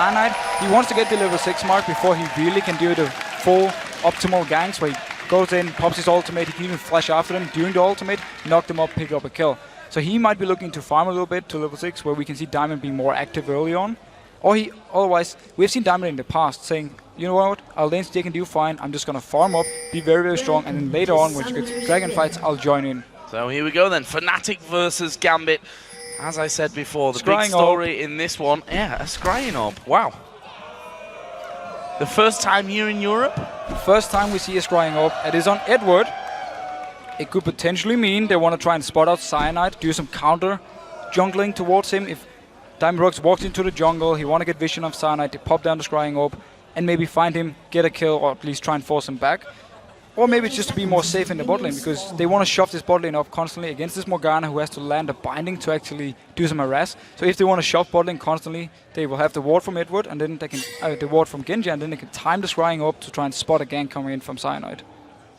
Cyanide, he wants to get the level 6 mark before he really can do the full optimal ganks where he goes in, pops his ultimate, he can even flash after them during the ultimate, knock them up, pick up a kill. So he might be looking to farm a little bit to level 6 where we can see Diamond being more active early on. Or otherwise, we've seen Diamond in the past saying, you know what, our lane they can do fine, I'm just gonna farm up, be very, very strong, and then later on when you get dragon fights, I'll join in. So here we go then, Fnatic versus Gambit. As I said before, the big story in this one, yeah, a scrying orb, wow. The first time here in Europe? First time we see a scrying orb, it is on Edward. It could potentially mean they want to try and spot out Cyanide, do some counter jungling towards him. If Diamond Rocks walks into the jungle, he want to get vision of Cyanide, they pop down the scrying orb, and maybe find him, get a kill, or at least try and force him back. Or maybe it's just to be more safe in the bot lane, because they want to shove this bot lane up constantly against this Morgana who has to land a binding to actually do some harass. So if they want to shove bot lane constantly, they will have the ward from Edward, and then they can the ward from Genji, and then they can time the scrying up to try and spot a gank coming in from Cyanide.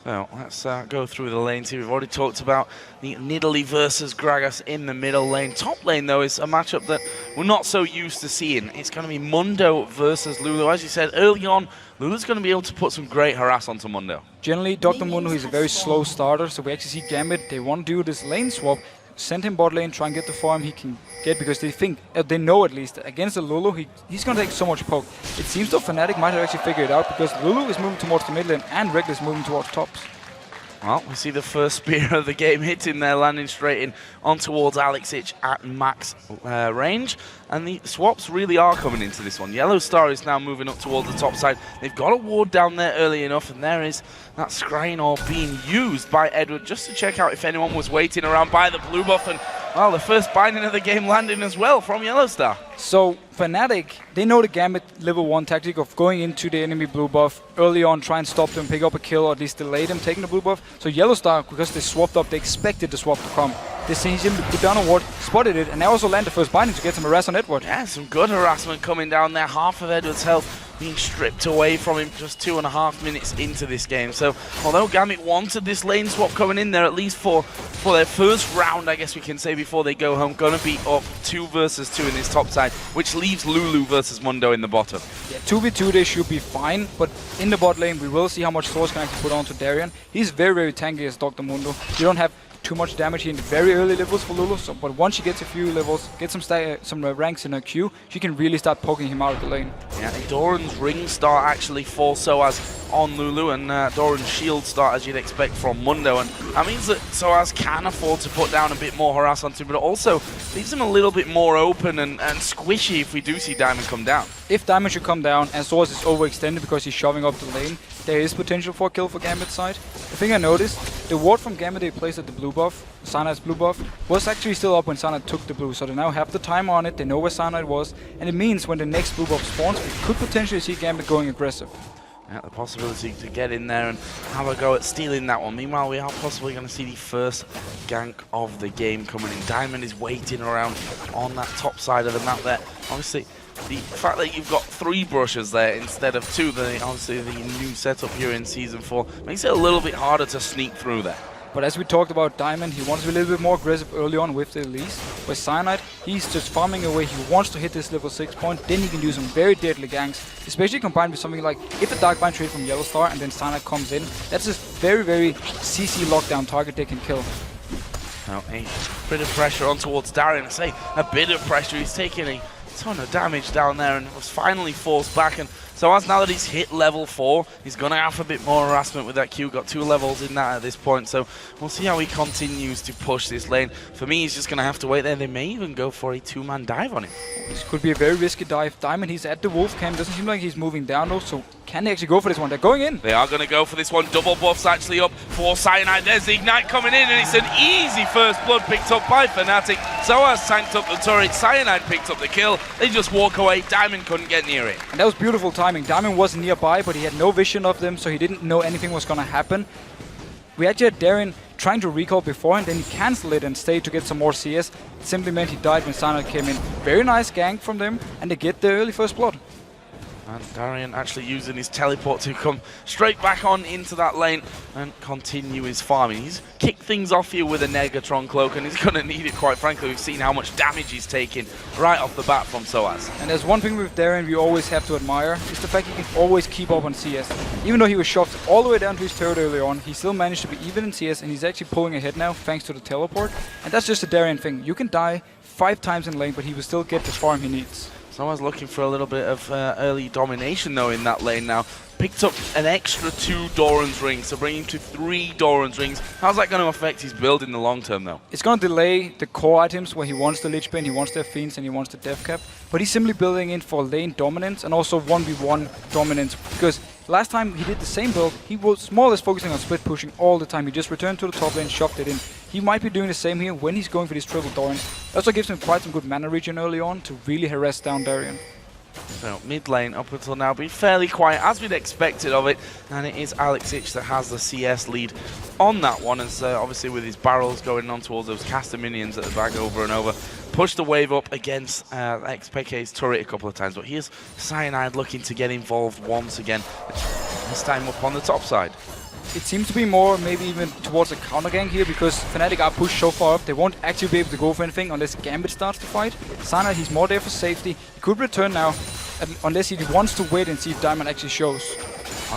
So let's go through the lanes here. We've already talked about the Nidalee versus Gragas in the middle lane. Top lane, though, is a matchup that we're not so used to seeing. It's going to be Mundo versus Lulu. As you said early on, Lulu's going to be able to put some great harass onto Mundo. Generally, Dr. Mundo is a very slow starter, so we actually see Gambit. They want to do this lane swap, send him bot lane, try and get the farm he can get, because they think, they know at least, against the Lulu, he's going to take so much poke. It seems though Fnatic might have actually figured it out, because Lulu is moving towards the mid lane and Reckless is moving towards tops. Well, we see the first spear of the game hitting there, landing straight in on towards Alexich at max range. And the swaps really are coming into this one. Yellow Star is now moving up towards the top side. They've got a ward down there early enough, and there is that scrying orb being used by Edward just to check out if anyone was waiting around by the blue buff. And, well, the first binding of the game landing as well from Yellow Star. So, Fnatic, they know the Gambit level 1 tactic of going into the enemy blue buff early on, try and stop them, pick up a kill, or at least delay them taking the blue buff. So Yellow Star, because they swapped up, they expected the swap to come. They see him put down a ward, spotted it, and they also land the first binding to get some harass on Edward. Yeah, some good harassment coming down there. Half of Edward's health being stripped away from him just 2.5 minutes into this game. So, although Gambit wanted this lane swap coming in there, at least for their first round, I guess we can say, before they go home, gonna be up 2 versus 2 in this top side, which leaves Lulu versus Mundo in the bottom. Yeah, 2v2 they should be fine, but in the bot lane we will see how much Source can actually put onto Darien. He's very, very tanky as Dr. Mundo. You don't have too much damage in the very early levels for Lulu, but once she gets a few levels, get some ranks in her queue, she can really start poking him out of the lane. Yeah, Doran's ring start actually falls Soaz on Lulu, and Doran's shield start as you'd expect from Mundo, and that means that Soaz can afford to put down a bit more harass onto him, but it also leaves him a little bit more open and squishy if we do see Diamond come down. If Diamond should come down and Soaz is overextended because he's shoving up the lane, there is potential for a kill for Gambit's side. The thing I noticed, the ward from Gambit they placed at the blue buff, Cyanide's blue buff, was actually still up when Cyanide took the blue, so they now have the timer on it, they know where Cyanide was, and it means when the next blue buff spawns, we could potentially see Gambit going aggressive. Yeah, the possibility to get in there and have a go at stealing that one. Meanwhile, we are possibly going to see the first gank of the game coming in. Diamond is waiting around on that top side of the map there. Obviously, the fact that you've got 3 brushes there instead of 2, obviously the new setup here in Season 4, makes it a little bit harder to sneak through there. But as we talked about Diamond, he wants to be a little bit more aggressive early on with the release. With Cyanide, he's just farming away. He wants to hit this level 6 point, then he can do some very deadly ganks, especially combined with something like if a Darkbind trade from Yellow Star and then Cyanide comes in, that's a very, very CC lockdown target they can kill. Now, a bit of pressure on towards Darien. I say a bit of pressure. He's taking a ton of damage down there and was finally forced back. And so as now that he's hit level 4, he's going to have a bit more harassment with that Q. Got 2 levels in that at this point, so we'll see how he continues to push this lane. For me, he's just going to have to wait there. They may even go for a 2-man dive on him. This could be a very risky dive. Diamond, he's at the wolf camp. Doesn't seem like he's moving down though, so can they actually go for this one? They're going in. They are going to go for this one. Double buffs actually up for Cyanide. There's the Ignite coming in, and it's an easy first blood picked up by Fnatic. Soaz tanked up the turret. Cyanide picked up the kill. They just walk away. Diamond couldn't get near it. And that was beautiful timing. Diamond was nearby, but he had no vision of them, so he didn't know anything was going to happen. We actually had Darien trying to recall before, and then he cancelled it and stayed to get some more CS. It simply meant he died when Cyanide came in. Very nice gank from them, and they get the early first blood. And Darian actually using his teleport to come straight back on into that lane and continue his farming. He's kicked things off here with a Negatron cloak, and he's going to need it, quite frankly. We've seen how much damage he's taking right off the bat from Soaz. And there's one thing with Darian we always have to admire, is the fact he can always keep up on CS. Even though he was shoved all the way down to his turret earlier on, he still managed to be even in CS, and he's actually pulling ahead now thanks to the teleport. And that's just a Darian thing. You can die 5 times in lane, but he will still get the farm he needs. Someone's looking for a little bit of early domination though in that lane now. Picked up an extra 2 Doran's rings, so bringing him to 3 Doran's rings. How's that going to affect his build in the long term though? It's going to delay the core items where he wants the Lich Bane, he wants the Fiends, and he wants the Death Cap. But he's simply building in for lane dominance and also 1v1 dominance. Because last time he did the same build, he was more or less focusing on split pushing all the time. He just returned to the top lane, shoved it in. He might be doing the same here when he's going for these triple Doran. Also gives him quite some good mana regen early on to really harass down Darian. So mid lane up until now been fairly quiet as we'd expected of it, and it is Alex Ich that has the CS lead on that one, as obviously with his barrels going on towards those caster minions at the back over and over. Pushed the wave up against XPK's turret a couple of times, but here's Cyanide looking to get involved once again, this time up on the top side. It seems to be more maybe even towards a counter gank here, because Fnatic are pushed so far up they won't actually be able to go for anything unless Gambit starts to fight. Cyanide, he's more there for safety. He could return now unless he wants to wait and see if Diamond actually shows.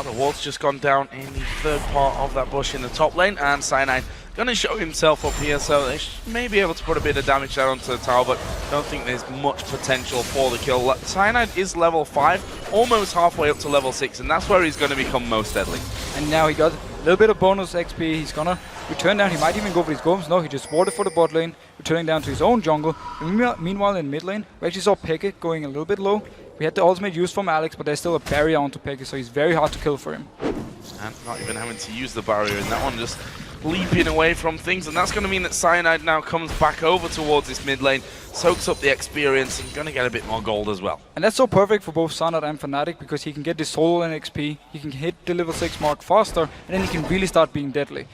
The ward's just gone down in the third part of that bush in the top lane, and Cyanide going to show himself up here, so they may be able to put a bit of damage down onto the tower, but don't think there's much potential for the kill. Cyanide is level 5, almost halfway up to level 6, and that's where he's going to become most deadly. And now he got a little bit of bonus XP. He's going to return down. He might even go for his golems. No, he just warded for the bot lane, returning down to his own jungle. And meanwhile, in mid lane, we actually saw Peke going a little bit low. We had the ultimate used from Alex, but there's still a barrier onto Peke, so he's very hard to kill for him. And not even having to use the barrier in that one, just leaping away from things, and that's going to mean that Cyanide now comes back over towards this mid lane, soaks up the experience, and going to get a bit more gold as well. And that's so perfect for both Cyanide and Fnatic, because he can get this solo lane XP, he can hit the level 6 mark faster, and then he can really start being deadly.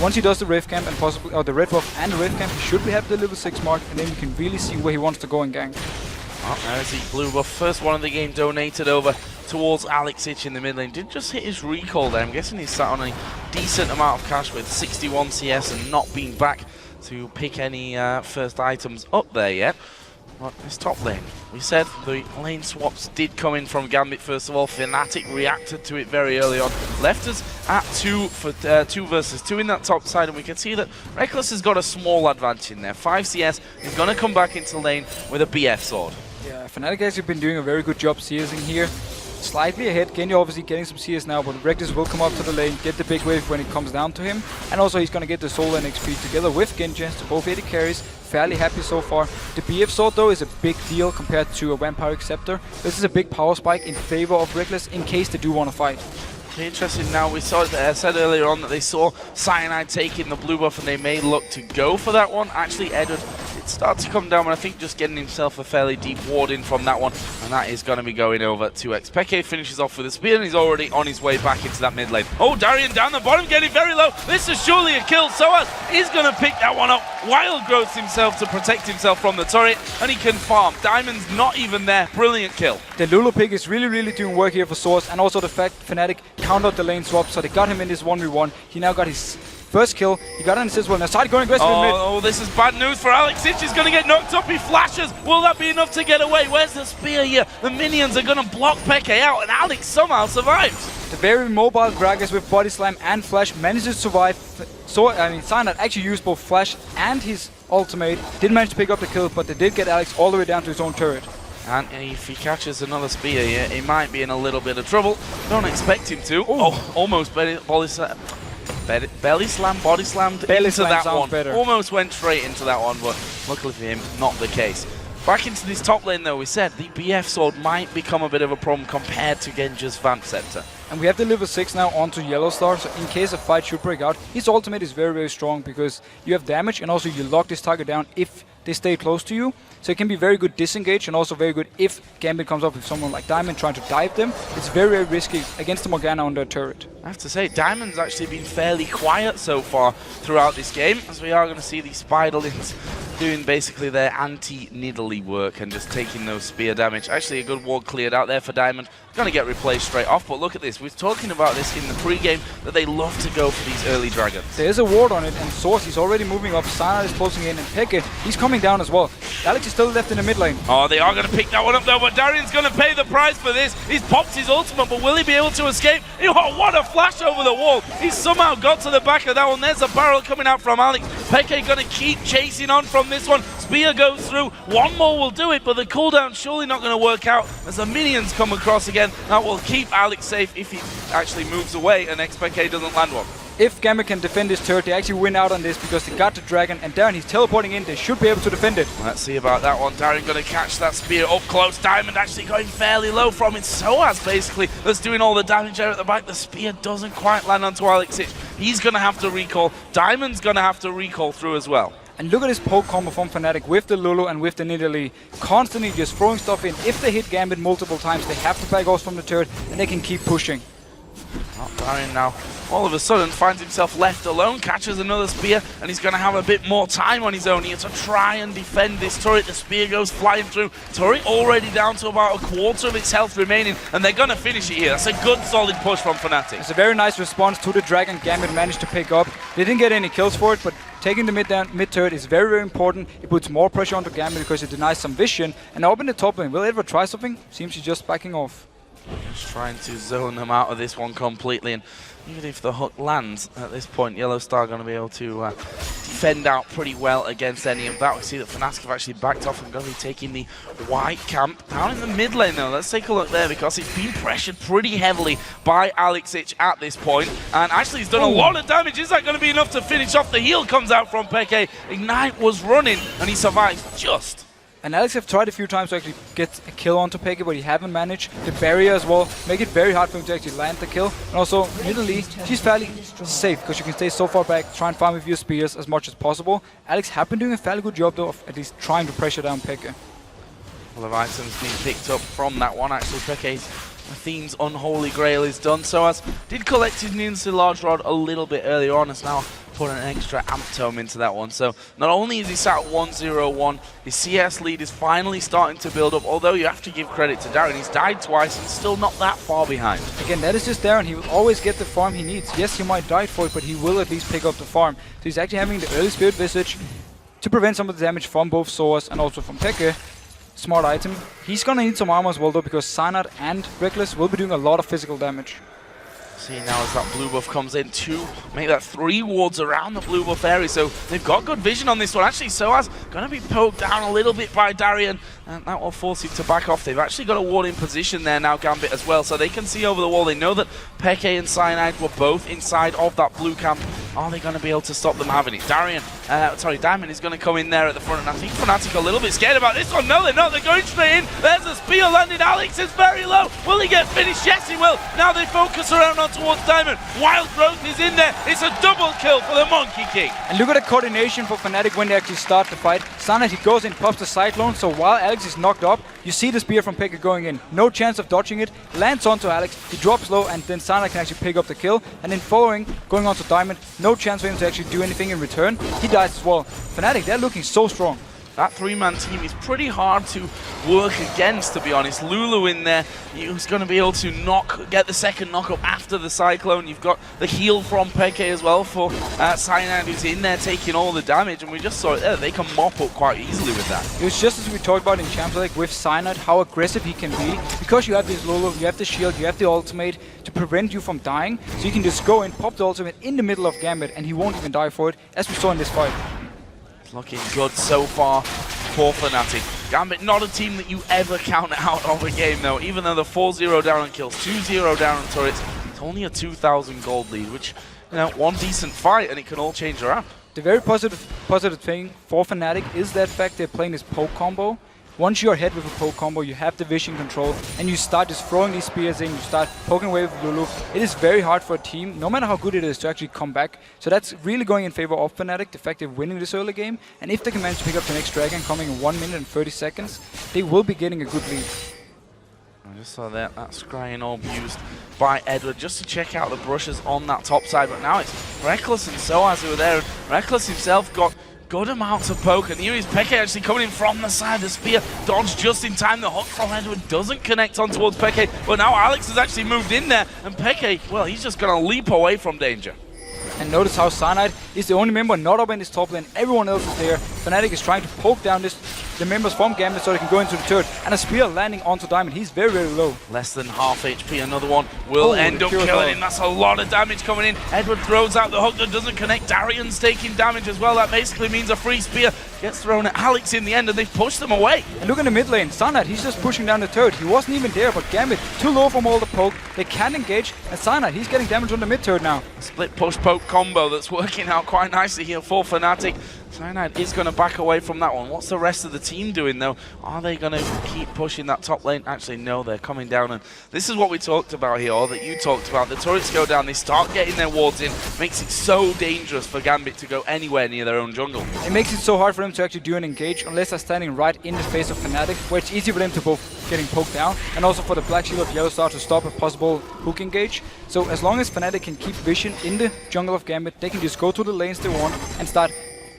Once he does the Rift Camp and possibly the Red Buff and the Rift Camp, he should be at the level 6 mark, and then you can really see where he wants to go and gank. Oh, there's the blue buff, first one of the game donated over towards Alex Ich in the mid lane. Didn't just hit his recall there. I'm guessing he's sat on a decent amount of cash with 61 CS and not being back to pick any first items up there yet. But this top lane, we said the lane swaps did come in from Gambit first of all. Fnatic reacted to it very early on. Left us at 2 for 2 versus 2 in that top side, and we can see that Reckless has got a small advantage in there. 5 CS, he's going to come back into lane with a BF sword. Yeah, Fnatic has been doing a very good job CSing here. Slightly ahead, Genji obviously getting some CS now, but Reckless will come up to the lane, get the big wave when it comes down to him. And also he's going to get the solo lane XP together with Genji, so both AD carries. Fairly happy so far. The BF sword though is a big deal compared to a Vampiric Scepter. This is a big power spike in favor of Reckless in case they do want to fight. Interesting now, we saw said earlier on that they saw Cyanide taking the blue buff and they may look to go for that one. Actually, Edward did start to come down, but I think just getting himself a fairly deep ward in from that one, and that is going to be going over to XPK. Finishes off with a spear, and he's already on his way back into that mid lane. Oh, Darian down the bottom, getting very low. This is surely a kill. Soaz is going to pick that one up. Wild growths himself to protect himself from the turret, and he can farm. Diamond's not even there. Brilliant kill. The Lulu pick is really doing work here for Soaz, and also the fact Fnatic countered the lane swap, so they got him in this 1v1. He now got his first kill. He got an assist well. Now started going aggressive in mid. Oh, this is bad news for Alex Ich. He's going to get knocked up. He flashes. Will that be enough to get away? Where's the spear here? The minions are going to block Peke out, and Alex somehow survives. The very mobile Gragas with Body Slam and Flash manages to survive. So, I mean, Cyanide actually used both Flash and his ultimate. Didn't manage to pick up the kill, but they did get Alex all the way down to his own turret. And if he catches another spear here, he might be in a little bit of trouble. Don't expect him to. Ooh. Oh, almost belly slam, body slammed into that one. Better. Almost went straight into that one, but luckily for him, not the case. Back into this top lane though, we said the BF sword might become a bit of a problem compared to Genji's Vamp Scepter. And we have the level 6 now onto Yellow Star, so in case a fight should break out, his ultimate is very strong because you have damage and also you lock this target down if they stay close to you. So it can be very good disengage and also very good if Gambit comes up with someone like Diamond trying to dive them. It's very risky against the Morgana on their turret. I have to say, Diamond's actually been fairly quiet so far throughout this game, as we are going to see these Spiderlings doing basically their anti-niddly work and just taking those spear damage. Actually, a good ward cleared out there for Diamond. going to get replaced straight off. But look at this. We're talking about this in the pre-game, that they love to go for these early dragons. There's a ward on it, and Source, he's already moving up. Cyanide is closing in, and Peke, he's coming down as well. Alex is still left in the mid lane. Oh, they are going to pick that one up though, but Darian's going to pay the price for this. He's popped his ultimate, but will he be able to escape? Oh, what a flash over the wall. He's somehow got to the back of that one. There's a barrel coming out from Alex. Peke going to keep chasing on from this one. Spear goes through. One more will do it, but the cooldown surely not going to work out as the minions come across again. That will keep Alex safe if he actually moves away and Peke doesn't land one. If Gambit can defend this turret, they actually win out on this because they got the dragon, and Darren, he's teleporting in. They should be able to defend it. Let's see about that one. Darren going to catch that spear up close. Diamond actually going fairly low from it. Soaz basically that's doing all the damage there at the back. The spear doesn't quite land onto Alex. He's going to have to recall. Diamond's going to have to recall through as well. And look at this poke combo from Fnatic with the Lulu and with the Nidalee. Constantly just throwing stuff in. If they hit Gambit multiple times, they have to back off from the turret, and they can keep pushing. Oh, Darian now all of a sudden finds himself left alone, catches another spear, and he's going to have a bit more time on his own here to try and defend this turret. The spear goes flying through. Turret already down to about a quarter of its health remaining, and they're going to finish it here. That's a good solid push from Fnatic. It's a very nice response to the dragon Gambit managed to pick up. They didn't get any kills for it, but taking the mid turret is very, very important. It puts more pressure onto Gambit because it denies some vision. And now up in the top lane, will Edward try something? Seems he's just backing off. Just trying to zone them out of this one completely, and even if the hook lands at this point, Yellow Star going to be able to defend out pretty well against any of that. We see that Fnatic have actually backed off and going to be taking the white camp down in the mid lane though. Let's take a look there because it's been pressured pretty heavily by Alex at this point, and actually he's done a lot of damage. Is that going to be enough to finish off? The heal comes out from Peke. Ignite was running and he survives just. And Alex have tried a few times to actually get a kill onto Peke, but he haven't managed. The barrier as well make it very hard for him to actually land the kill. And also, Nidalee, she's fairly safe because you can stay so far back, try and farm with your spears as much as possible. Alex have been doing a fairly good job though of at least trying to pressure down Peke. A couple of items being picked up from that one. Actually, Peke's Theme's Unholy Grail is done. Soaz did collect his Nunesy Large Rod a little bit earlier on, as now put an extra amp tome into that one. So not only is he sat at 1-0-1, his CS lead is finally starting to build up, although you have to give credit to Darren. He's died twice and still not that far behind. Again, that is just Darren. He will always get the farm he needs. Yes, he might die for it, but he will at least pick up the farm. So he's actually having the early Spirit Visage to prevent some of the damage from both Soaz and also from Peke. Smart item. He's gonna need some armor as well though, because Cyanide and Reckless will be doing a lot of physical damage. See now as that blue buff comes in to make that 3 wards around the blue buff area, so they've got good vision on this one. Actually, Soaz going to be poked down a little bit by Darian, and that will force him to back off. They've actually got a ward in position there now, Gambit as well, so they can see over the wall. They know that Peke and Cyanide were both inside of that blue camp. Are they going to be able to stop them having it? Diamond is going to come in there at the front, and I think Fnatic are a little bit scared about this one. No, they're not. They're going straight in. There's a spear landing. Alex is very low. Will he get finished? Yes, he will. Now they focus around on towards Diamond. Wild Growth is in there. It's a double kill for the Monkey King. And look at the coordination for Fnatic when they actually start the fight. Cyanide, he goes in, pops the Cyclone, so while Alex is knocked up, you see the spear from Peke going in. No chance of dodging it. Lands onto Alex. He drops low, and then Cyanide can actually pick up the kill. And then following, going on to Diamond, no chance for him to actually do anything in return. He dies as well. Fnatic, they're looking so strong. That 3-man team is pretty hard to work against, to be honest. Lulu in there, he's going to be able to get the second knock up after the Cyclone. You've got the heal from Peke as well for Cyanide, who's in there taking all the damage, and we just saw it there. They can mop up quite easily with that. It was just as we talked about in Champions League with Cyanide, how aggressive he can be. Because you have this Lulu, you have the shield, you have the ultimate to prevent you from dying. So you can just go in, pop the ultimate in the middle of Gambit, and he won't even die for it, as we saw in this fight. Looking good so far for Fnatic. Gambit, not a team that you ever count out of a game though, even though they're 4-0 down on kills, 2-0 down on turrets. It's only a 2,000 gold lead, which, you know, one decent fight and it can all change around. The very positive thing for Fnatic is that fact they're playing this poke combo. Once you're ahead with a poke combo, you have the vision control, and you start just throwing these spears in, you start poking away with Lulu. It is very hard for a team, no matter how good it is, to actually come back. So that's really going in favor of Fnatic, the fact they're winning this early game. And if they can manage to pick up the next dragon coming in 1 minute and 30 seconds, they will be getting a good lead. I just saw that scrying orb used by Edward just to check out the brushes on that top side, but now it's Reckless and Soaz who are there. Reckless himself got good amounts of poke, and here is Peke actually coming in from the side. The spear dodged just in time. The hook from Edward doesn't connect on towards Peke, but now Alex has actually moved in there, and Peke, well, he's just going to leap away from danger. And notice how Cyanide is the only member not up in this top lane. Everyone else is there. Fnatic is trying to poke down the members from Gambit so they can go into the turret. And a spear landing onto Diamond. He's very, very low. Less than half HP. Another one will end up killing him. That's a lot of damage coming in. Edward throws out the hook that doesn't connect. Darian's taking damage as well. That basically means a free spear gets thrown at Alex in the end, and they've pushed them away. And look in the mid lane. Cyanide, he's just pushing down the turret. He wasn't even there, but Gambit, too low from all the poke. They can't engage. And Cyanide, he's getting damage on the mid turret now. Split push poke combo that's working out quite nicely here for Fnatic. Cyanide is going to back away from that one. What's the rest of the team doing though? Are they going to keep pushing that top lane? Actually, no, they're coming down, and this is what we talked about here, or that you talked about. The turrets go down, they start getting their wards in. Makes it so dangerous for Gambit to go anywhere near their own jungle. It makes it so hard for them to actually do an engage unless they're standing right in the face of Fnatic, where it's easy for them to both getting poked down, and also for the Black Shield of Yellow Star to stop a possible hook engage. So as long as Fnatic can keep vision in the jungle of Gambit, they can just go to the lanes they want and start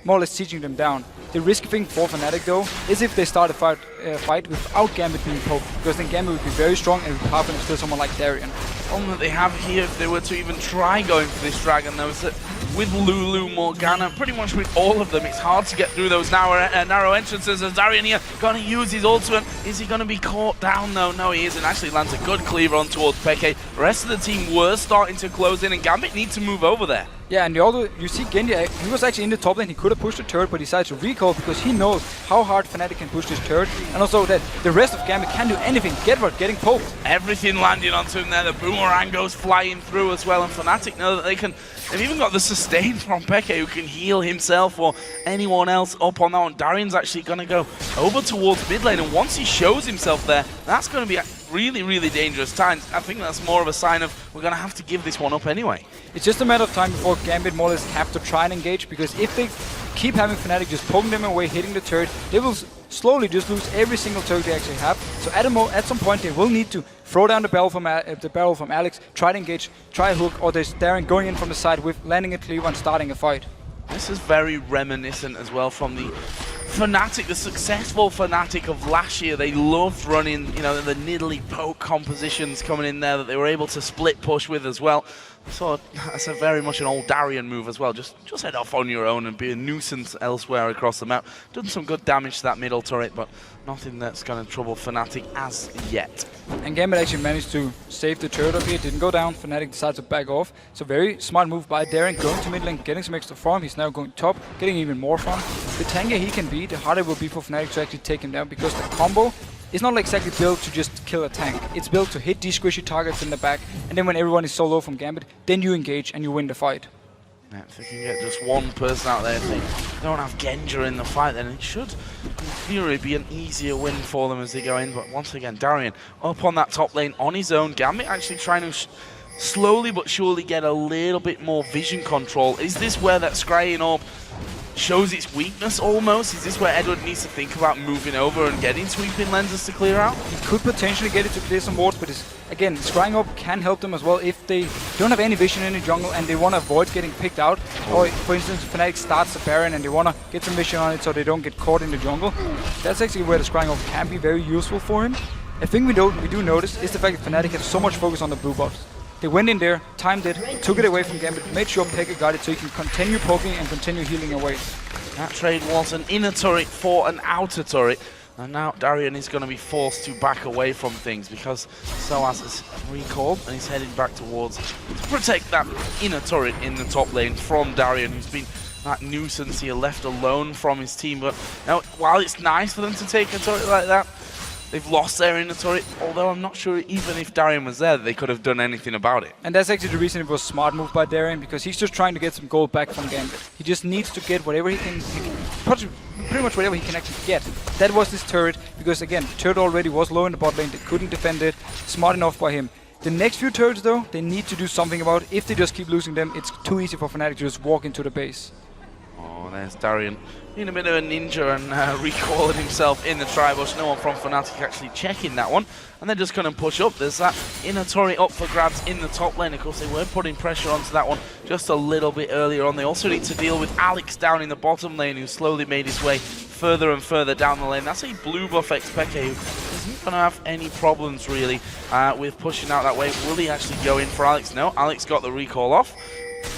more or less sieging them down. The risky thing for Fnatic though is if they start a fight without Gambit being poked, because then Gambit would be very strong and would power them still someone like Darian. The problem that they have here, if they were to even try going for this dragon though, is that with Lulu, Morgana, pretty much with all of them, it's hard to get through those narrow entrances. As Darian here going to use his ultimate. Is he going to be caught down though? No, he isn't. Actually lands a good cleaver on towards Peke. The rest of the team were starting to close in, and Gambit needs to move over there. Yeah, and you see Genji, he was actually in the top lane. He could have pushed the turret, but decided to recall because he knows how hard Fnatic can push this turret, and also that the rest of Gambit can do anything. Gedward getting poked. Everything landing onto him there. The boomerang goes flying through as well, and Fnatic know that they can. They've even got the sustain from Peke, who can heal himself or anyone else up on that one. Darian's actually going to go over towards mid lane, and once he shows himself there, that's going to be really, really dangerous times. I think that's more of a sign of we're going to have to give this one up anyway. It's just a matter of time before Gambit more or less have to try and engage, because if they keep having Fnatic just poking them away, hitting the turret, they will slowly just lose every single turret they actually have. So at some point they will need to throw down the barrel from Alex, try to engage, try a hook, or there's Darren going in from the side with landing a cleaver and starting a fight. This is very reminiscent as well from the Fnatic, the successful Fnatic of last year. They loved running, you know, the niddly poke compositions coming in there that they were able to split push with as well. So that's a very much an old Darian move as well. Just head off on your own and be a nuisance elsewhere across the map. Done some good damage to that middle turret, but nothing that's going to trouble Fnatic as yet. And Gambit actually managed to save the turret up here. It didn't go down. Fnatic decided to back off. So very smart move by Darren, going to mid lane, getting some extra farm. He's now going top, getting even more farm. The tankier he can be, the harder it will be for Fnatic to actually take him down, because the combo is not exactly built to just kill a tank. It's built to hit these squishy targets in the back, and then when everyone is so low from Gambit, then you engage and you win the fight. Yeah, if they can get just one person out there, if they don't have Genja in the fight, then it should, in theory, be an easier win for them as they go in. But once again, Darian up on that top lane on his own. Gambit actually trying to slowly but surely get a little bit more vision control. Is this where that scrying orb shows its weakness almost? Is this where Edward needs to think about moving over and getting sweeping lenses to clear out? He could potentially get it to clear some wards, but again, scrying up can help them as well if they don't have any vision in the jungle and they want to avoid getting picked out. Or for instance, Fnatic starts a Baron and they want to get some vision on it so they don't get caught in the jungle. That's actually where the scrying up can be very useful for him. A thing we do notice is the fact that Fnatic has so much focus on the blue buffs. They went in there, timed it, took it away from Gambit, made sure Peke got it so he can continue poking and continue healing away. That trade was an inner turret for an outer turret, and now Darian is going to be forced to back away from things because Soaz has recalled and he's heading back towards to protect that inner turret in the top lane from Darian, who's been that nuisance here, left alone from his team. But now, while it's nice for them to take a turret like that, they've lost their inner turret, although I'm not sure even if Darian was there, they could have done anything about it. And that's actually the reason it was a smart move by Darian, because he's just trying to get some gold back from Gambit. He just needs to get whatever he can pretty much whatever he can actually get. That was his turret, because again, the turret already was low in the bot lane, they couldn't defend it. Smart enough by him. The next few turrets though, they need to do something about. If they just keep losing them, it's too easy for Fnatic to just walk into the base. Oh, there's Darian being a bit of a ninja and recalling himself in the tri-bush. No one from Fnatic actually checking that one. And they're just going to push up. There's that inner turret up for grabs in the top lane. Of course, they were putting pressure onto that one just a little bit earlier on. They also need to deal with Alex down in the bottom lane, who slowly made his way further and further down the lane. That's a blue buff xpeke who isn't going to have any problems really with pushing out that way. Will he actually go in for Alex? No, Alex got the recall off.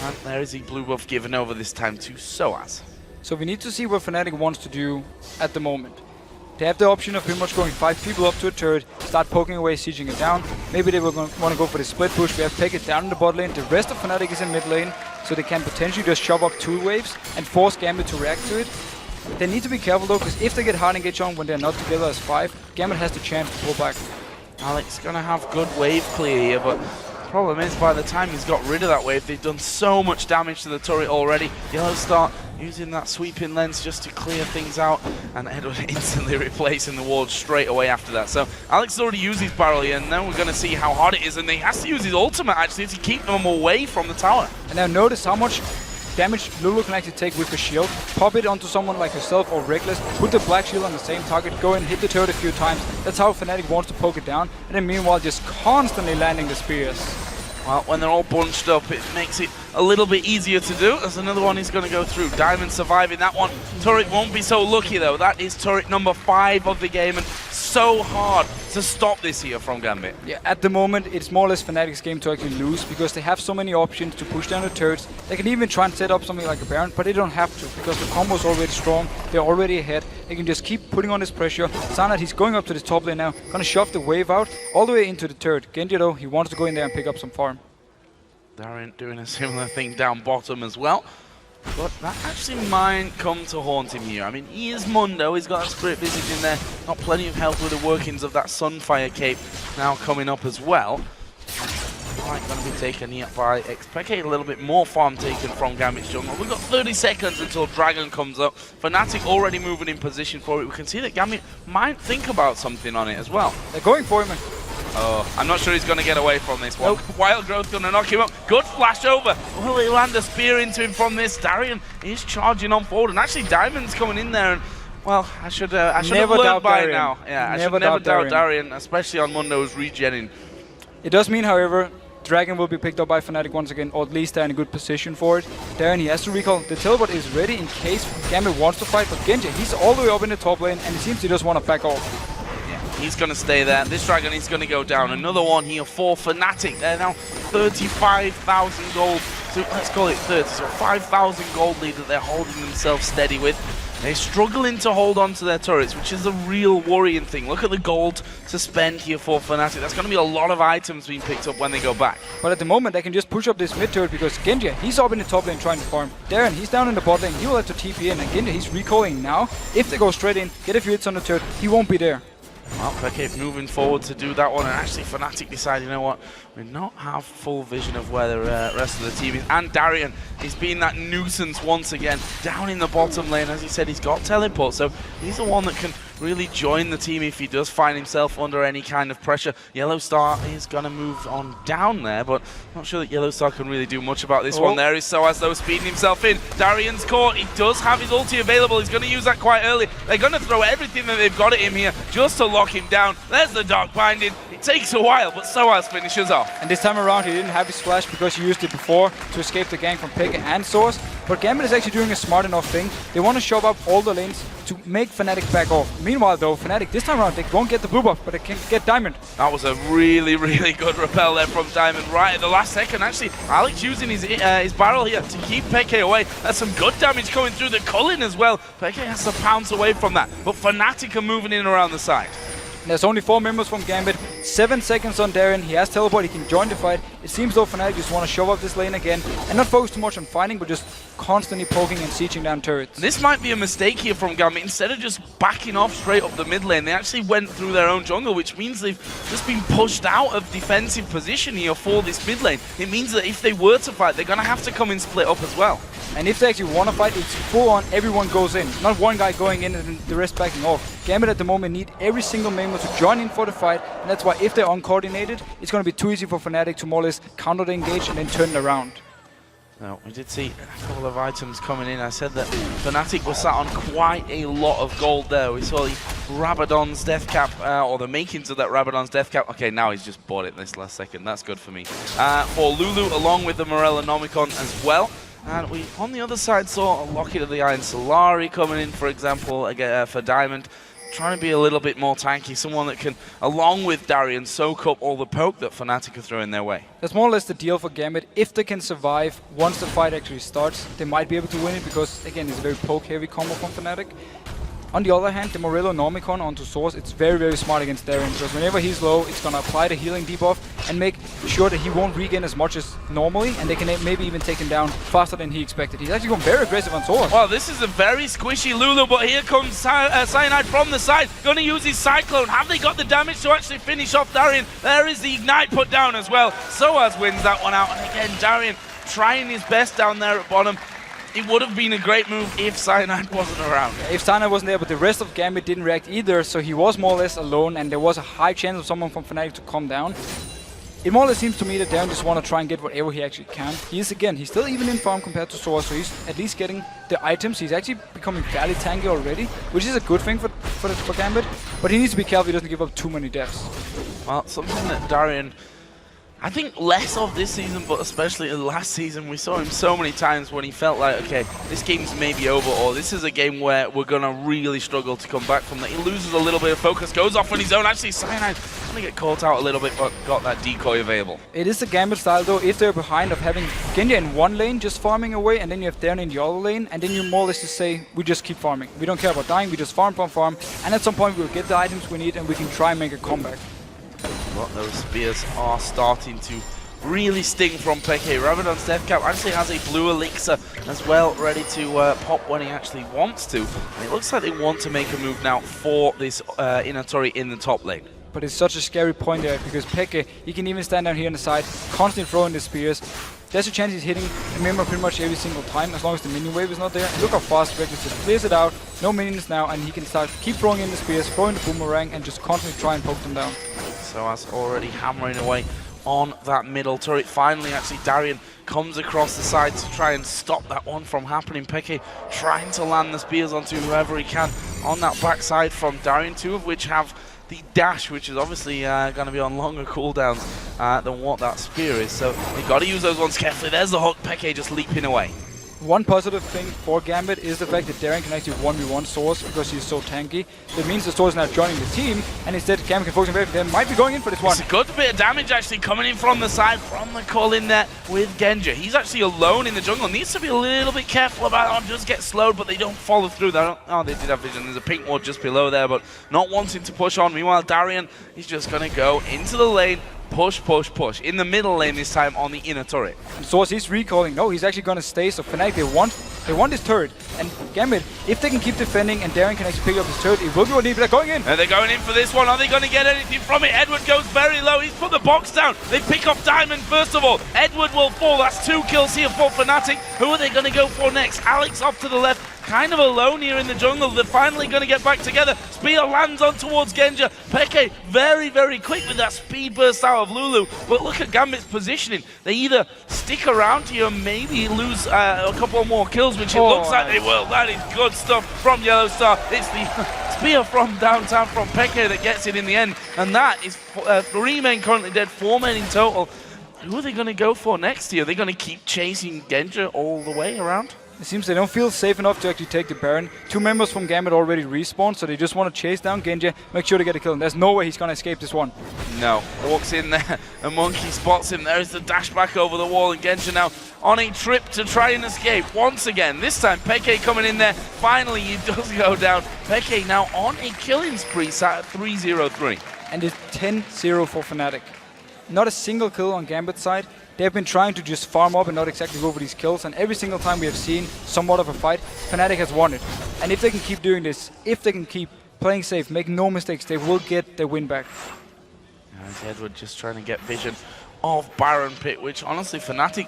And there is the blue buff given over this time to Soaz. So we need to see what Fnatic wants to do at the moment. They have the option of pretty much going 5 people up to a turret, start poking away, sieging it down. Maybe they will want to go for the split push. We have Pekka down in the bot lane. The rest of Fnatic is in mid lane, so they can potentially just shove up 2 waves and force Gambit to react to it. They need to be careful though, because if they get hard engage on when they're not together as 5, Gambit has the chance to pull back. Alex gonna have good wave clear here, but problem is, by the time he's got rid of that wave, they've done so much damage to the turret already. Yellow start using that sweeping lens just to clear things out, and Edward instantly replacing the ward straight away after that. So Alex has already used his barrel here, and now we're going to see how hard it is, and he has to use his ultimate actually to keep them away from the tower. And now notice how much damage Lulu can actually take with the shield. Pop it onto someone like yourself or Reckless, put the black shield on the same target, go and hit the turret a few times. That's how Fnatic wants to poke it down, and then meanwhile just constantly landing the spears. Well, when they're all bunched up, it makes it a little bit easier to do. There's another one he's going to go through. Diamond surviving that one. Turret won't be so lucky, though. That is turret number 5 of the game, and so hard to stop this here from Gambit. Yeah, at the moment, it's more or less Fnatic's game to actually lose, because they have so many options to push down the turrets. They can even try and set up something like a Baron, but they don't have to, because the combo is already strong. They're already ahead. They can just keep putting on this pressure. Sanad, he's going up to the top lane now, going to shove the wave out all the way into the turret. Genji, though, he wants to go in there and pick up some farm. Darian doing a similar thing down bottom as well. But that actually might come to haunt him here. I mean, he is Mundo, he's got that Spirit Visage in there. Got plenty of health with the workings of that Sunfire cape now coming up as well. Right, going to be taken here by xpeke. A little bit more farm taken from Gambit's jungle. We've got 30 seconds until Dragon comes up. Fnatic already moving in position for it. We can see that Gambit might think about something on it as well. They're going for him. Oh, I'm not sure he's going to get away from this one. Nope. Wild Growth going to knock him up. Good flash over. Will he land a spear into him from this? Darian is charging on forward, and actually Diamond's coming in there. And well, I should have learned by Darian. Now. Yeah, I should never doubt Darian, especially on Mundo's regenning. It does mean, however, Dragon will be picked up by Fnatic once again, or at least they're in a good position for it. Darian, he has to recall. The teleport is ready in case Gambit wants to fight, but Genji, he's all the way up in the top lane, and it seems he just want to back off. He's going to stay there. This Dragon is going to go down. Another one here for Fnatic. They're now 35,000 gold. So let's call it 30. So 5,000 gold lead that they're holding themselves steady with. They're struggling to hold on to their turrets, which is a real worrying thing. Look at the gold to spend here for Fnatic. That's going to be a lot of items being picked up when they go back. But at the moment, they can just push up this mid turret because Genji, he's up in the top lane trying to farm. Darren, he's down in the bot lane. He will have to TP in. And Genji, he's recalling now. If they go straight in, get a few hits on the turret, he won't be there. Well, Pekka moving forward to do that one, and actually Fnatic decide, you know what, we not have full vision of where the rest of the team is. And Darian is being that nuisance once again, down in the bottom lane. As he said, he's got teleport, so he's the one that can really join the team if he does find himself under any kind of pressure. Yellow Star is going to move on down there, but not sure that Yellow Star can really do much about this one. There is Soaz, though, speeding himself in. Darian's caught. He does have his ulti available. He's going to use that quite early. They're going to throw everything that they've got at him here just to lock him down. There's the Dark Binding. It takes a while, but Soaz finishes off. And this time around, he didn't have his flash because he used it before to escape the gank from Pekka and Source. But Gambit is actually doing a smart enough thing. They want to shove up all the lanes to make Fnatic back off. Meanwhile, though, Fnatic this time around, they won't get the blue buff, but they can get Diamond. That was a really, really good repel there from Diamond right at the last second. Actually, Alex using his barrel here to keep Pekka away. That's some good damage coming through the Cullen as well. Pekka has to pounce away from that, but Fnatic are moving in around the side. There's only 4 members from Gambit, 7 seconds on Darren, he has teleport, he can join the fight. It seems though Fnatic just want to shove up this lane again and not focus too much on fighting, but just constantly poking and sieging down turrets. This might be a mistake here from Gambit. Instead of just backing off straight up the mid lane, they actually went through their own jungle, which means they've just been pushed out of defensive position here for this mid lane. It means that if they were to fight, they're going to have to come in split up as well. And if they actually want to fight, it's full on, everyone goes in. Not one guy going in and the rest backing off. Gambit at the moment need every single member to join in for the fight, and that's why if they're uncoordinated, it's going to be too easy for Fnatic to more or less counter the engage and then turn it around. No, we did see a couple of items coming in. I said that Fnatic was sat on quite a lot of gold there. We saw the Rabadon's death cap, or the makings of that Rabadon's death cap. Okay, now he's just bought it this last second. That's good for me. For Lulu, along with the Morella Nomicon as well. And we, on the other side, saw a Locket of the Iron Solari coming in, for example, again, for Diamond. Trying to be a little bit more tanky, someone that can, along with Darian, soak up all the poke that Fnatic are throwing their way. That's more or less the deal for Gambit. If they can survive once the fight actually starts, they might be able to win it because, again, it's a very poke-heavy combo from Fnatic. On the other hand, the Morello Nomicon onto Source, it's very, very smart against Darian because whenever he's low, it's going to apply the healing debuff and make sure that he won't regain as much as normally, and they can maybe even take him down faster than he expected. He's actually going very aggressive on Source. Well, this is a very squishy Lulu, but here comes Cyanide from the side, going to use his Cyclone. Have they got the damage to actually finish off Darian? There is the Ignite put down as well. Soaz wins that one out, and again, Darian trying his best down there at bottom. It would have been a great move if Cyanide wasn't around. If Cyanide wasn't there, but the rest of Gambit didn't react either, so he was more or less alone, and there was a high chance of someone from Fnatic to come down. It more or less seems to me that Darren just want to try and get whatever he actually can. He's still even in farm compared to Source, so he's at least getting the items. He's actually becoming fairly tanky already, which is a good thing for Gambit, but he needs to be careful he doesn't give up too many deaths. Well, something that Darian, I think less of this season, but especially last season, we saw him so many times when he felt like, okay, this game's maybe over, or this is a game where we're going to really struggle to come back from that. He loses a little bit of focus, goes off on his own. Actually, Cyanide going to get caught out a little bit, but got that decoy available. It is the Gambit style, though, if they're behind, of having Genja in one lane, just farming away, and then you have Darren in the other lane, and then you more or less just say, we just keep farming. We don't care about dying, we just farm, and at some point we'll get the items we need, and we can try and make a comeback. Well, those spears are starting to really sting from Peke. Rabadon's death cap actually has a blue elixir as well, ready to pop when he actually wants to. And it looks like they want to make a move now for this Inatori in the top lane. But it's such a scary point there, because Peke, he can even stand down here on the side, constantly throwing the spears. There's a chance he's hitting the member pretty much every single time, as long as the minion wave is not there. And look how fast Reckless just clears it out, no minions now, and he can keep throwing in the spears, throwing the boomerang, and just constantly try and poke them down. So as already hammering away on that middle turret. Finally, actually, Darian comes across the side to try and stop that one from happening. Peke trying to land the spears onto whoever he can on that backside from Darian, two of which have the dash, which is obviously going to be on longer cooldowns than what that spear is. So you've got to use those ones carefully. There's the hook, Peke just leaping away. One positive thing for Gambit is the fact that Darren can actually 1v1 Source because he's so tanky. That means the Source is now joining the team, and instead Gambit can focus on everything. They might be going in for this one. It's a good bit of damage actually coming in from the side, from the call in there with Genja. He's actually alone in the jungle. Needs to be a little bit careful about it. Just get slowed, but they don't follow through. Oh, they did have vision. There's a pink ward just below there, but not wanting to push on. Meanwhile, Darian is just going to go into the lane. Push, push, push. In the middle lane this time on the inner turret. And Source, he's recalling. No, he's actually going to stay. So Fnatic, they want this turret. And Gambit, if they can keep defending and Darren can actually pick up his turret, it will be what they're going in. And they're going in for this one. Are they going to get anything from it? Edward goes very low. He's put the box down. They pick up Diamond first of all. Edward will fall. That's 2 kills here for Fnatic. Who are they going to go for next? Alex off to the left. Kind of alone here in the jungle. They're finally going to get back together. Spear lands on towards Genja. Peke very, very quick with that speed burst out of Lulu. But look at Gambit's positioning. They either stick around here, maybe lose a couple more kills, which it looks like they will. That is good stuff from Yellow Star. It's the spear from downtown from Peke that gets it in the end. And that is 3 men currently dead, 4 men in total. Who are they going to go for next here? Are they going to keep chasing Genja all the way around? It seems they don't feel safe enough to actually take the Baron. 2 members from Gambit already respawned, so they just want to chase down Genja, make sure to get a kill. And there's no way he's going to escape this one. No. Walks in there, a monkey spots him. There's the dash back over the wall, and Genja now on a trip to try and escape once again. This time, Peke coming in there. Finally, he does go down. Peke now on a killing spree, sat at 3-0-3. And it's 10-0 for Fnatic. Not a single kill on Gambit's side. They've been trying to just farm up and not exactly go for these kills, and every single time we have seen somewhat of a fight, Fnatic has won it. And if they can keep doing this, if they can keep playing safe, make no mistakes, they will get their win back. Edward just trying to get vision of Baron Pit, which honestly Fnatic,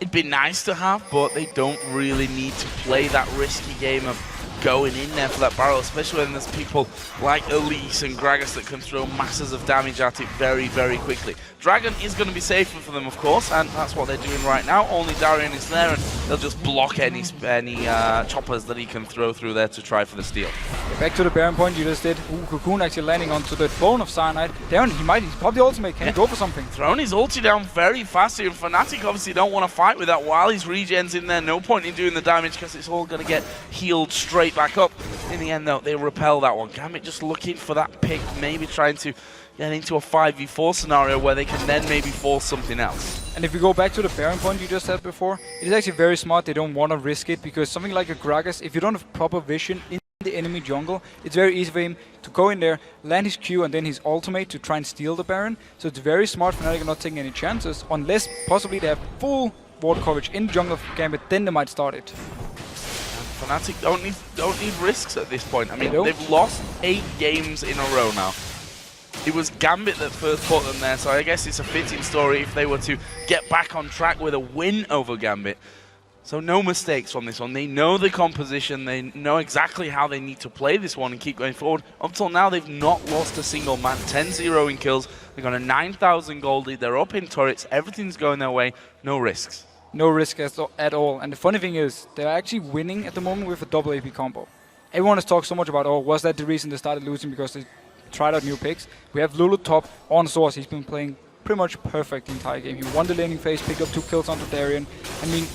it'd be nice to have, but they don't really need to play that risky game of going in there for that barrel, especially when there's people like Elise and Gragas that can throw masses of damage at it very, very quickly. Dragon is going to be safer for them, of course, and that's what they're doing right now. Only Darian is there, and they'll just block any choppers that he can throw through there to try for the steal. Yeah, back to the Baron point you just did. Cocoon actually landing onto the bone of Cyanide. Darren, he's probably ultimate. Can he go for something? Throwing his ulti down very fast here, and Fnatic obviously don't want to fight with that while his regen's in there. No point in doing the damage because it's all going to get healed straight back up. In the end, though, they repel that one. Gambit just looking for that pick, maybe trying to get into a 5v4 scenario where they can then maybe force something else. And if we go back to the Baron point you just had before, it is actually very smart. They don't want to risk it because something like a Gragas, if you don't have proper vision in the enemy jungle, it's very easy for him to go in there, land his Q and then his ultimate to try and steal the Baron. So it's very smart for Fnatic not taking any chances, unless possibly they have full ward coverage in the jungle of Gambit, then they might start it. Fnatic don't need risks at this point. I mean, they've lost 8 games in a row now. It was Gambit that first put them there, so I guess it's a fitting story if they were to get back on track with a win over Gambit. So no mistakes from this one. They know the composition, they know exactly how they need to play this one and keep going forward. Up till now, they've not lost a single man. 10-0 in kills. They've got a 9,000 gold lead. They're up in turrets. Everything's going their way. No risks. No risk at all. And the funny thing is, they're actually winning at the moment with a double AP combo. Everyone has talked so much about, oh, was that the reason they started losing because they tried out new picks? We have Lulu top on Source. He's been playing pretty much perfect the entire game. He won the laning phase, picked up 2 kills onto Darian. I mean,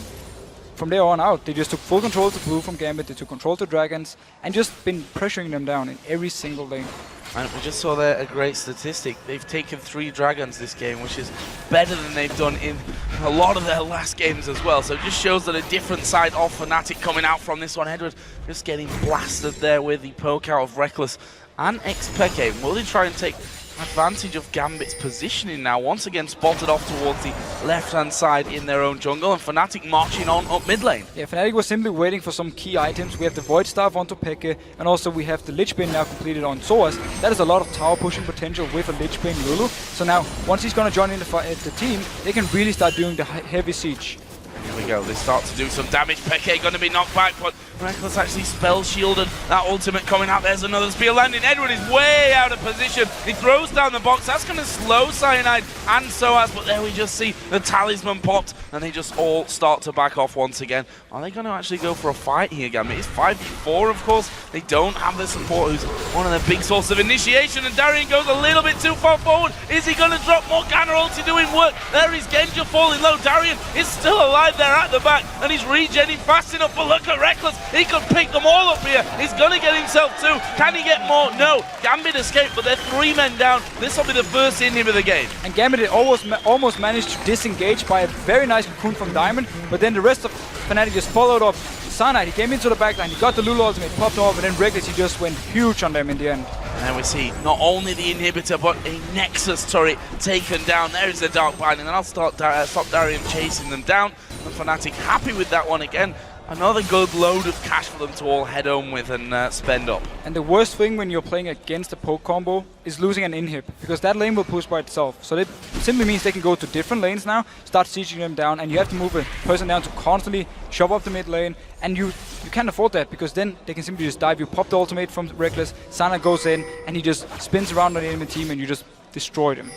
from there on out, they just took full control to blue from Gambit, they took control to Dragons, and just been pressuring them down in every single lane. And we just saw there a great statistic. They've taken 3 Dragons this game, which is better than they've done in a lot of their last games as well. So it just shows that a different side of Fnatic coming out from this one. Edward just getting blasted there with the poke out of Reckless and Xpeke. Will they try and take advantage of Gambit's positioning now? Once again spotted off towards the left-hand side in their own jungle, and Fnatic marching on up mid lane. Yeah, Fnatic was simply waiting for some key items. We have the Void Staff onto Peke, and also we have the Lich Bane now completed on Soas. That is a lot of tower pushing potential with a Lich Bane Lulu. So now, once he's going to join in the team, they can really start doing the heavy siege. Here we go, they start to do some damage. Peke going to be knocked back, but Reckless actually spell shielded. That ultimate coming out, there's another spear landing. Edward is way out of position. He throws down the box, that's going to slow Cyanide and Soas, but there we just see the talisman popped, and they just all start to back off once again. Are they going to actually go for a fight here, Gambit? It's 5v4, of course. They don't have the support, who's one of their big sources of initiation, and Darian goes a little bit too far forward. Is he going to drop more counter ulti doing work? There is Genja falling low. Darian is still alive there at the back, and he's regenning fast enough, but look at Reckless. He could pick them all up here. He's going to get himself 2. Can he get more? No. Gambit escaped, but they're 3 men down. This will be the first inhib of the game. And Gambit almost managed to disengage by a very nice cocoon from Diamond, but then the rest of Fnatic just followed up. Cyanide, he came into the backline, he got the Lulu ultimate, popped off, and then Reckless, he just went huge on them in the end. And we see not only the inhibitor, but a Nexus turret taken down. There is the Dark Bind, and then I'll stop Darian chasing them down. And Fnatic happy with that one again. Another good load of cash for them to all head home with and spend up. And the worst thing when you're playing against a poke combo is losing an inhib, because that lane will push by itself. So that simply means they can go to different lanes now, start sieging them down, and you have to move a person down to constantly shove up the mid lane, and you can't afford that, because then they can simply just dive. You pop the ultimate from Reckless, Sana goes in, and he just spins around on the enemy team, and you just destroyed him.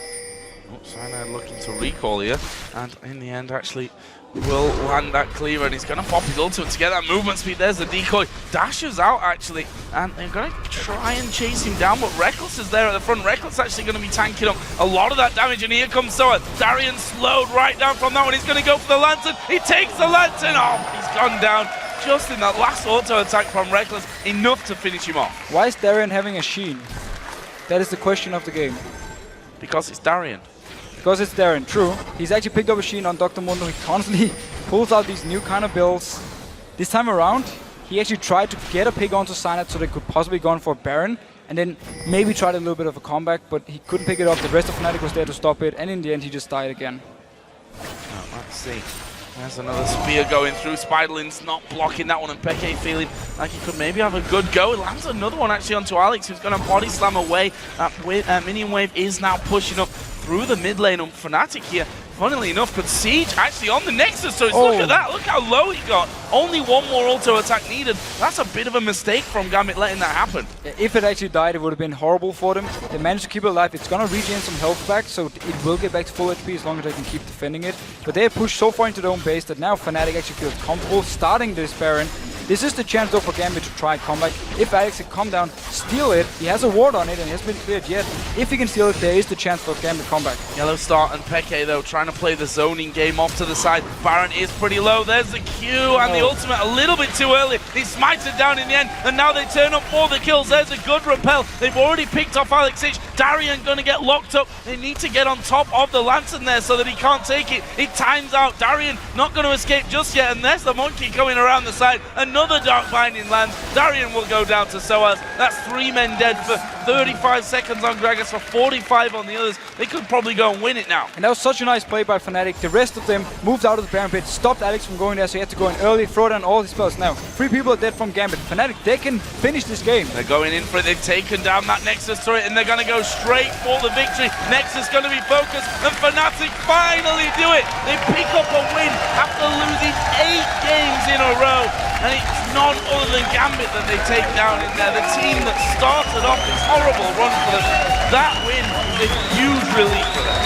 Oh, Sana looking to recall here, and in the end actually will land that cleaver, and he's going to pop his ultimate to get that movement speed. There's the decoy. Dashes out, actually, and they're going to try and chase him down, but Reckless is there at the front. Reckless actually going to be tanking up a lot of that damage, and here comes Soa. Darian slowed right down from that one. He's going to go for the Lantern. He takes the Lantern. Oh, he's gone down just in that last auto attack from Reckless. Enough to finish him off. Why is Darian having a sheen? That is the question of the game. Because it's Darian. Because it's Darren, true. He's actually picked up a sheen on Dr. Mundo. He constantly pulls out these new kind of builds. This time around, he actually tried to get a pick onto Cyanide so they could possibly go on for a Baron, and then maybe tried a little bit of a comeback, but he couldn't pick it up. The rest of Fnatic was there to stop it, and in the end, he just died again. Oh, let's see. There's another spear going through. Spiderlin's not blocking that one, and Peke feeling like he could maybe have a good go. It lands another one actually onto Alex, who's going to body slam away. That minion wave is now pushing up through the mid lane on Fnatic here. funnily enough, but Siege actually on the Nexus, so look at that, look how low he got. Only one more auto attack needed. That's a bit of a mistake from Gambit letting that happen. If it actually died, it would have been horrible for them. They managed to keep it alive. It's gonna regain some health back, so it will get back to full HP as long as they can keep defending it. But they have pushed so far into their own base that now Fnatic actually feels comfortable starting this Baron. This is the chance though for Gambit to try comeback. If Alex can come down, steal it, he has a ward on it and it hasn't been cleared yet. If he can steal it, there is the chance for Gambit comeback. Yellow Star and Peke though trying to play the zoning game off to the side. Baron is pretty low. There's the Q and the ultimate a little bit too early. He smites it down in the end and now they turn up for the kills. There's a good repel. They've already picked off Alex Ich. Darien gonna get locked up. They need to get on top of the Lantern there so that he can't take it. It times out. Darien not gonna escape just yet and there's the monkey coming around the side. Another Dark Binding lands. Darien will go down to Soaz. That's 3 men dead for 35 seconds on Gragas, for 45 on the others. They could probably go and win it now. And that was such a nice play by Fnatic. The rest of them moved out of the Baron pit, stopped Alex from going there, so he had to go in early, throw down all his spells. Now, 3 people are dead from Gambit. Fnatic, they can finish this game. They're going in for it. They've taken down that Nexus turret and they're going to go straight for the victory. Nexus going to be focused and Fnatic finally do it. They pick up a win after losing 8 games in a row. And it's none other than Gambit that they take down in there. The team that started off this horrible run for them. That win is a huge relief for them.